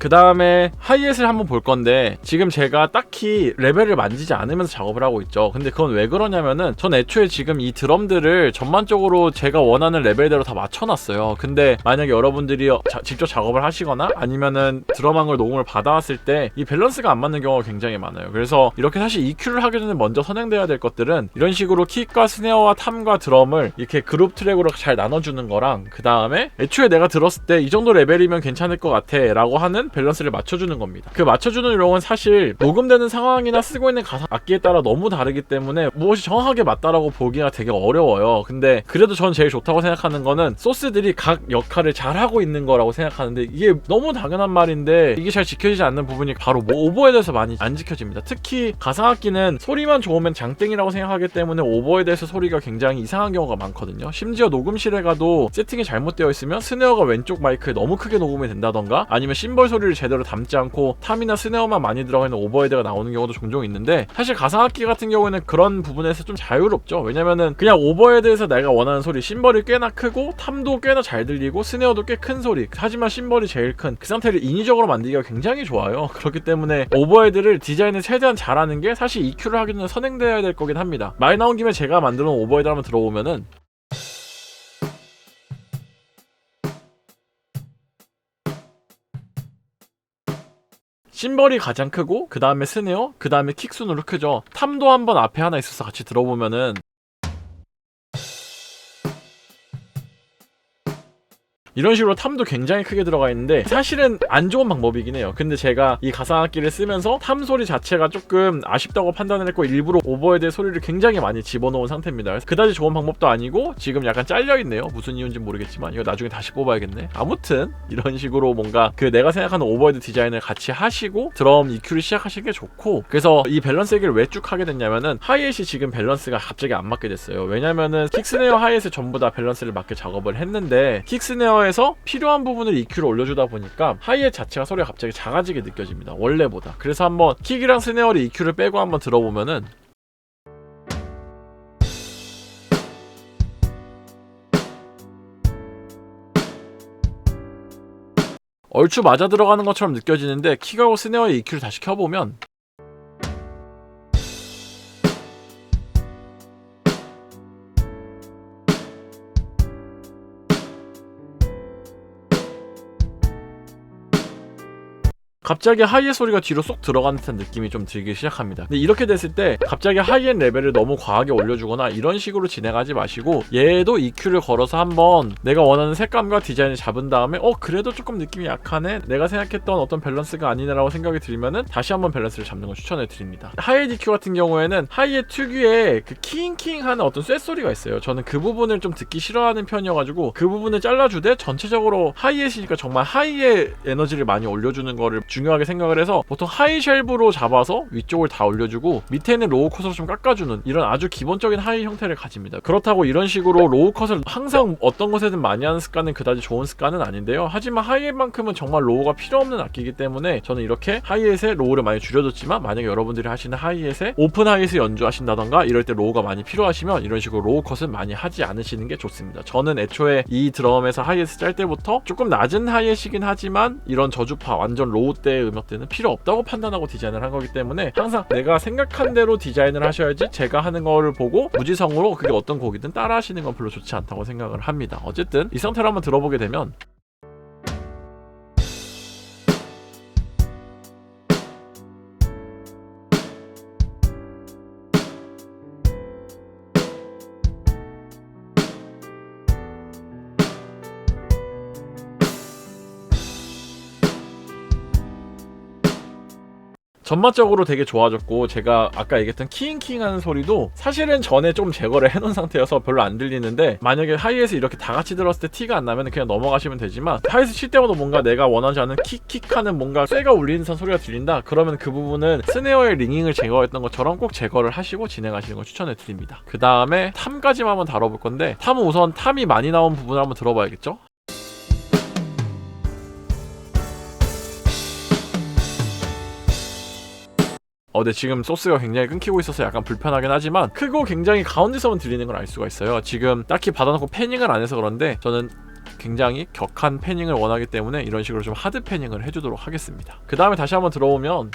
그 다음에 하이햇을 한번 볼 건데, 지금 제가 딱히 레벨을 만지지 않으면서 작업을 하고 있죠. 근데 그건 왜 그러냐면은 전 애초에 지금 이 드럼들을 전반적으로 제가 원하는 레벨대로 다 맞춰놨어요. 근데 만약에 여러분들이 직접 작업을 하시거나 아니면은 드럼한 걸 녹음을 받아왔을 때 이 밸런스가 안 맞는 경우가 굉장히 많아요. 그래서 이렇게 사실 EQ를 하기 전에 먼저 선행돼야 될 것들은 이런 식으로 킥과 스네어와 탐과 드럼을 이렇게 그룹 트랙으로 잘 나눠주는 거랑, 그 다음에 애초에 내가 들었을 때 이 정도 레벨이면 괜찮을 것 같아 라고 하는 밸런스를 맞춰주는 겁니다. 그 맞춰주는 요령은 사실 녹음되는 상황이나 쓰고 있는 가사 악기에 따라 너무 다르기 때문에 무엇이 정확하게 맞다라고 보기가 되게 어려워요. 근데 그래도 전 제일 좋다고 생각하는 거는 소스들이 각 역할을 잘하고 있는 거라고 생각하는데, 이게 너무 당연한 말인데 이게 잘 지켜지지 않는 부분이 바로 오버헤드에서 많이 안 지켜집니다. 특히 가상악기는 소리만 좋으면 장땡이라고 생각하기 때문에 오버헤드에서 소리가 굉장히 이상한 경우가 많거든요. 심지어 녹음실에 가도 세팅이 잘못되어 있으면 스네어가 왼쪽 마이크에 너무 크게 녹음이 된다던가, 아니면 심벌 소리를 제대로 담지 않고 탐이나 스네어만 많이 들어가 있는 오버헤드가 나오는 경우도 종종 있는데, 사실 가상악기 같은 경우에는 그런 부분에서 좀 자유롭죠. 왜냐면은 그냥 오버헤드에서 내가 원하는 소리, 심벌이 꽤나 크고 탐도 꽤나 잘 들리고 스네어도 꽤 큰 소리, 하지만 심벌이 제일 큰 그 상태를 인위적으로 만들기가 굉장히 좋아요. 그렇기 때문에 오버헤드를 디자인을 최대한 잘하는 게 사실 EQ를 하기 전에 선행되어야 될 거긴 합니다. 말 나온 김에 제가 만들어 놓은 오버헤드 한번 들어보면은, 심벌이 가장 크고 그 다음에 스네어, 그 다음에 킥 순으로 크죠. 탐도 한번 앞에 하나 있어서 같이 들어보면은 이런 식으로 탐도 굉장히 크게 들어가 있는데 사실은 안 좋은 방법이긴 해요. 근데 제가 이 가상악기를 쓰면서 탐 소리 자체가 조금 아쉽다고 판단을 했고 일부러 오버헤드의 소리를 굉장히 많이 집어넣은 상태입니다. 그래서 그다지 좋은 방법도 아니고 지금 약간 잘려있네요. 무슨 이유인지 모르겠지만 이거 나중에 다시 뽑아야겠네. 아무튼 이런 식으로 뭔가 그 내가 생각하는 오버헤드 디자인을 같이 하시고 드럼 EQ를 시작하시는 게 좋고, 그래서 이 밸런스 얘기를 왜 쭉 하게 됐냐면은 하이햇이 지금 밸런스가 갑자기 안 맞게 됐어요. 왜냐면은 킥스네어 하이햇을 전부 다 밸런스를 맞게 작업을 했는데 킥스네어 에서 필요한 부분을 EQ를 올려주다 보니까 하이햇 자체가 소리가 갑자기 작아지게 느껴집니다. 원래보다. 그래서 한번 킥이랑 스네어를 EQ를 빼고 한번 들어보면은 얼추 맞아 들어가는 것처럼 느껴지는데, 킥하고 스네어의 EQ를 다시 켜보면 갑자기 하이햇 소리가 뒤로 쏙 들어가는 듯한 느낌이 좀 들기 시작합니다. 근데 이렇게 됐을 때 갑자기 하이햇 레벨을 너무 과하게 올려주거나 이런 식으로 진행하지 마시고, 얘도 EQ를 걸어서 한번 내가 원하는 색감과 디자인을 잡은 다음에 그래도 조금 느낌이 약하네, 내가 생각했던 어떤 밸런스가 아니네 라고 생각이 들면은 다시 한번 밸런스를 잡는 걸 추천해 드립니다. 하이햇 EQ 같은 경우에는 하이햇 특유의 그 키잉키잉 하는 어떤 쇳소리가 있어요. 저는 그 부분을 좀 듣기 싫어하는 편이어가지고 그 부분을 잘라주되, 전체적으로 하이햇이니까 정말 하이의 에너지를 많이 올려주는 거를 중요하게 생각을 해서 보통 하이 쉘브로 잡아서 위쪽을 다 올려주고 밑에 있는 로우 컷으로 좀 깎아주는 이런 아주 기본적인 하이 형태를 가집니다. 그렇다고 이런 식으로 로우 컷을 항상 어떤 것에든 많이 하는 습관은 그다지 좋은 습관은 아닌데요. 하지만 하이햇만큼은 정말 로우가 필요 없는 악기이기 때문에 저는 이렇게 하이햇에 로우를 많이 줄여줬지만, 만약에 여러분들이 하시는 하이햇에 오픈 하이햇을 연주하신다던가 이럴 때 로우가 많이 필요하시면 이런 식으로 로우 컷은 많이 하지 않으시는 게 좋습니다. 저는 애초에 이 드럼에서 하이햇을 짤 때부터 조금 낮은 하이햇이긴 하지만 이런 저주파 완전 로우 때의 음역대는 필요 없다고 판단하고 디자인을 한 거기 때문에 항상 내가 생각한 대로 디자인을 하셔야지, 제가 하는 거를 보고 무지성으로 그게 어떤 곡이든 따라 하시는 건 별로 좋지 않다고 생각을 합니다. 어쨌든 이 상태로 한번 들어보게 되면 전반적으로 되게 좋아졌고, 제가 아까 얘기했던 키잉키잉 하는 소리도 사실은 전에 좀 제거를 해놓은 상태여서 별로 안 들리는데, 만약에 하이에서 이렇게 다 같이 들었을 때 티가 안 나면 그냥 넘어가시면 되지만, 하이에서 칠 때마다 뭔가 내가 원하지 않은 킥킥 하는 뭔가 쇠가 울리는 소리가 들린다 그러면 그 부분은 스네어의 링잉을 제거했던 것처럼 꼭 제거를 하시고 진행하시는 걸 추천해 드립니다. 그 다음에 탐까지만 한번 다뤄볼 건데, 탐은 우선 탐이 많이 나온 부분을 한번 들어봐야겠죠? 근데 지금 소스가 굉장히 끊기고 있어서 약간 불편하긴 하지만 크고 굉장히 가운데서만 들리는 걸 알 수가 있어요. 지금 딱히 받아놓고 패닝을 안 해서 그런데 저는 굉장히 격한 패닝을 원하기 때문에 이런 식으로 좀 하드 패닝을 해주도록 하겠습니다. 그 다음에 다시 한번 들어오면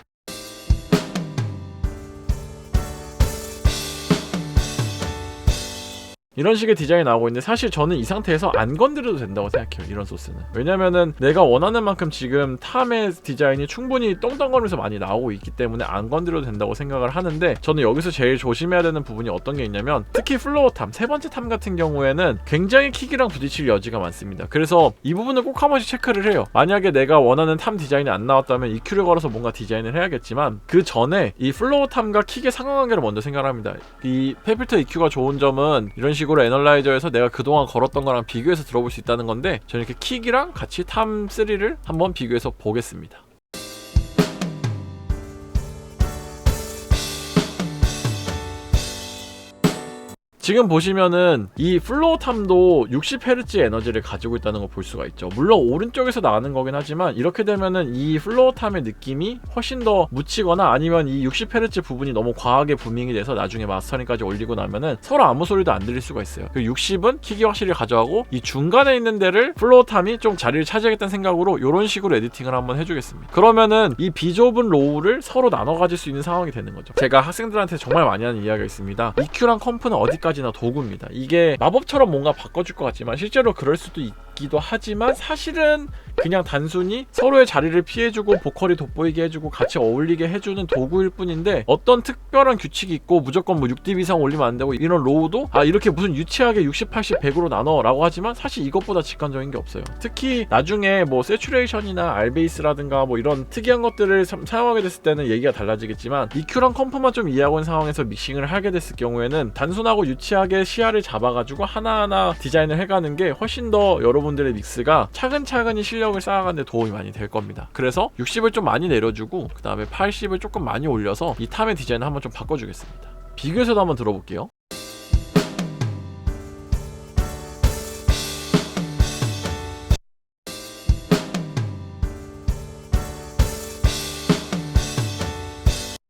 이런 식의 디자인이 나오고 있는데 사실 저는 이 상태에서 안 건드려도 된다고 생각해요. 이런 소스는. 왜냐면은 내가 원하는 만큼 지금 탐의 디자인이 충분히 똥덩거리면서 많이 나오고 있기 때문에 안 건드려도 된다고 생각을 하는데, 저는 여기서 제일 조심해야 되는 부분이 어떤 게 있냐면 특히 플로어 탐, 세 번째 탐 같은 경우에는 굉장히 킥이랑 부딪힐 여지가 많습니다. 그래서 이 부분을 꼭 한 번씩 체크를 해요. 만약에 내가 원하는 탐 디자인이 안 나왔다면 EQ를 걸어서 뭔가 디자인을 해야겠지만 그 전에 이 플로어 탐과 킥의 상관관계를 먼저 생각을 합니다. 이 페이필터 EQ가 좋은 점은 이런 식으로 애널라이저에서 내가 그동안 걸었던 거랑 비교해서 들어볼 수 있다는 건데, 저는 이렇게 킥이랑 같이 탐3를 한번 비교해서 보겠습니다. 지금 보시면은 이 플로어탐도 60Hz 에너지를 가지고 있다는 걸 볼 수가 있죠. 물론 오른쪽에서 나가는 거긴 하지만 이렇게 되면은 이 플로어탐의 느낌이 훨씬 더 묻히거나 아니면 이 60Hz 부분이 너무 과하게 부밍이 돼서 나중에 마스터링까지 올리고 나면은 서로 아무 소리도 안 들릴 수가 있어요. 그 60은 킥이 확실히 가져가고 이 중간에 있는 데를 플로어탐이 좀 자리를 차지하겠다는 생각으로 이런 식으로 에디팅을 한번 해주겠습니다. 그러면은 이 비좁은 로우를 서로 나눠 가질 수 있는 상황이 되는 거죠. 제가 학생들한테 정말 많이 하는 이야기가 있습니다. EQ랑 컴프는 어디까지 도구입니다. 이게 마법처럼 뭔가 바꿔줄 것 같지만 실제로 그럴 수도 있기도 하지만 사실은 그냥 단순히 서로의 자리를 피해주고 보컬이 돋보이게 해주고 같이 어울리게 해주는 도구일 뿐인데, 어떤 특별한 규칙이 있고 무조건 뭐 6dB 이상 올리면 안 되고 이런 로우도 이렇게 무슨 유치하게 60, 80, 100으로 나눠 라고 하지만 사실 이것보다 직관적인 게 없어요. 특히 나중에 뭐 세츄레이션이나 R베이스라든가 뭐 이런 특이한 것들을 사용하게 됐을 때는 얘기가 달라지겠지만 EQ랑 컴프만 좀 이해하고 있는 상황에서 믹싱을 하게 됐을 경우에는 단순하고 유치하게 시야를 잡아가지고 하나하나 디자인을 해가는 게 훨씬 더 여러분들의 믹스가 차근차근히 실력을 쌓아가는 데 도움이 많이 될 겁니다. 그래서 60을 좀 많이 내려주고 그 다음에 80을 조금 많이 올려서 이 탐의 디자인을 한번 좀 바꿔주겠습니다. 비교해서도 한번 들어볼게요.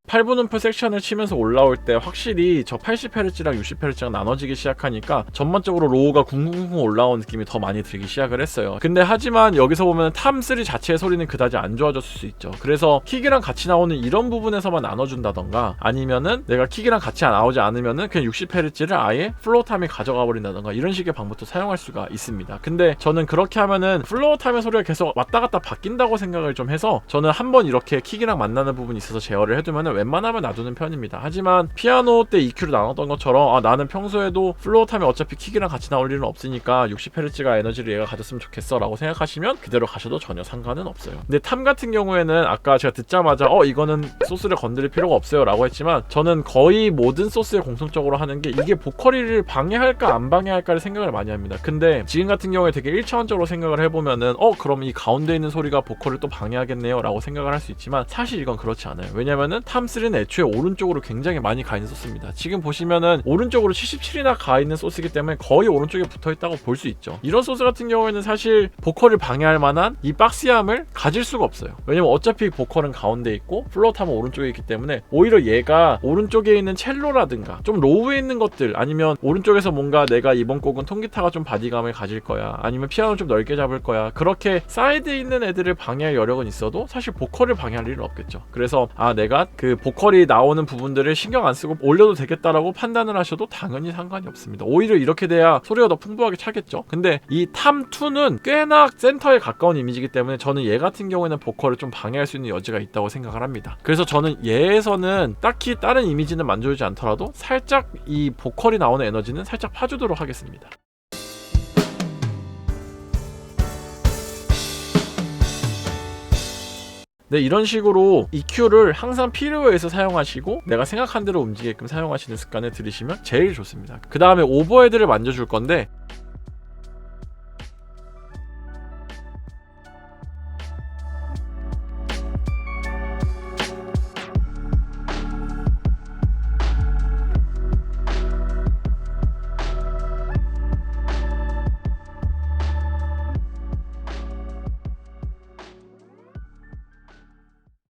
팔분음표 섹션을 치면서 올라올 때 확실히 저 80Hz랑 60Hz랑 나눠지기 시작하니까 전반적으로 로우가 쿵쿵쿵 올라온 느낌이 더 많이 들기 시작을 했어요. 근데 하지만 여기서 보면 탐3 자체의 소리는 그다지 안 좋아졌을 수 있죠. 그래서 킥이랑 같이 나오는 이런 부분에서만 나눠준다던가 아니면은 내가 킥이랑 같이 나오지 않으면은 그냥 60Hz를 아예 플로어 탐이 가져가 버린다던가 이런 식의 방법도 사용할 수가 있습니다. 근데 저는 그렇게 하면은 플로어 탐의 소리가 계속 왔다 갔다 바뀐다고 생각을 좀 해서 저는 한번 이렇게 킥이랑 만나는 부분이 있어서 제어를 해두면은 웬만하면 놔두는 편입니다. 하지만 피아노 때 EQ를 나눴던 것처럼 나는 평소에도 플로어 탐이 어차피 킥이랑 같이 나올 일은 없으니까 60Hz가 에너지를 얘가 가졌으면 좋겠어 라고 생각하시면 그대로 가셔도 전혀 상관은 없어요. 근데 탐 같은 경우에는 아까 제가 듣자마자 이거는 소스를 건드릴 필요가 없어요 라고 했지만, 저는 거의 모든 소스에 공통적으로 하는 게 이게 보컬이를 방해할까 안 방해할까를 생각을 많이 합니다. 근데 지금 같은 경우에 되게 1차원적으로 생각을 해보면은 그럼 이 가운데 있는 소리가 보컬을 또 방해하겠네요 라고 생각을 할 수 있지만 사실 이건 그렇지 않아요. 왜냐면은 탐3는 애초에 오른쪽으로 굉장히 많이 가 있는 소스입니다. 지금 보시면은 오른쪽으로 77이나 가 있는 소스이기 때문에 거의 오른쪽에 붙어 있다고 볼 수 있죠. 이런 소스 같은 경우에는 사실 보컬을 방해할 만한 이 박시함을 가질 수가 없어요. 왜냐면 어차피 보컬은 가운데 있고 플로어 탐은 오른쪽에 있기 때문에 오히려 얘가 오른쪽에 있는 첼로라든가 좀 로우에 있는 것들, 아니면 오른쪽에서 뭔가 내가 이번 곡은 통기타가 좀 바디감을 가질 거야, 아니면 피아노를 좀 넓게 잡을 거야, 그렇게 사이드에 있는 애들을 방해할 여력은 있어도 사실 보컬을 방해할 일은 없겠죠. 그래서 내가 그 보컬이 나오는 부분들을 신경 안 쓰고 올려도 되겠다라고 판단을 하셔도 당연히 상관이 없습니다. 오히려 이렇게 돼야 소리가 더 풍부하게 차겠죠. 근데 이 탐2는 꽤나 센터에 가까운 이미지이기 때문에 저는 얘 같은 경우에는 보컬을 좀 방해할 수 있는 여지가 있다고 생각을 합니다. 그래서 저는 얘에서는 딱히 다른 이미지는 만져주지 않더라도 살짝 이 보컬이 나오는 에너지는 살짝 파주도록 하겠습니다. 네, 이런 식으로 EQ를 항상 필요에 의해서 사용하시고 내가 생각한 대로 움직이게끔 사용하시는 습관을 들이시면 제일 좋습니다. 그 다음에 오버헤드를 만져줄 건데